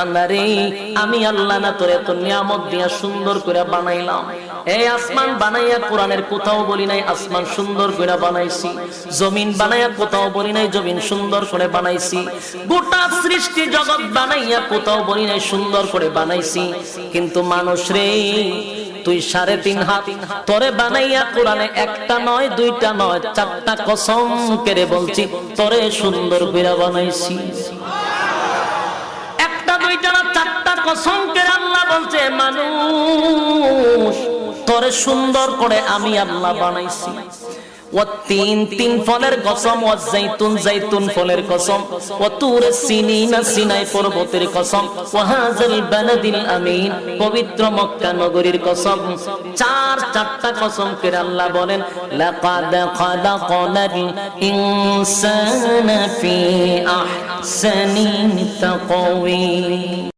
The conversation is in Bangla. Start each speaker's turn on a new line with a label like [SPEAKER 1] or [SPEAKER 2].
[SPEAKER 1] আল্লাহরে আমি আল্লাহ না তোরে এত নিয়ামত দিয়া সুন্দর করে বানাইলাম। এই আসমান বানাইয়া কোরআনের কোথাও বলি নাই আসমান সুন্দর করে বানাইছি, জমিন বানাইয়া কোথাও বলি নাই জমিন সুন্দর করে বানাইছি, গোটা সৃষ্টি জগৎ বানাইয়া কোথাও বলি নাই সুন্দর করে বানাইছি। কিন্তু মানুষ রে তুই 3.5 হাত তোরে বানাইয়া কোরআনে একটা নয় দুইটা নয় চারটা কসম করে বলছি তোরে সুন্দর করে বানাইছি। চারটা কসম করে আল্লাহ বলছে মানুষ তোরে সুন্দর করে আমি আল্লাহ বানাইছি। তিন ফলের কসম, জাইতুন ফলের কসম, সিনাই পর্বতের কসম, ওয়াহাজাল বালাদিল আমিন পবিত্র মক্কা নগরীর কসম। চারটা কসম করে আল্লাহ বলেন লাকাদ খালাকনাল ইনসানা ফি আহসানি তাকওয়িম।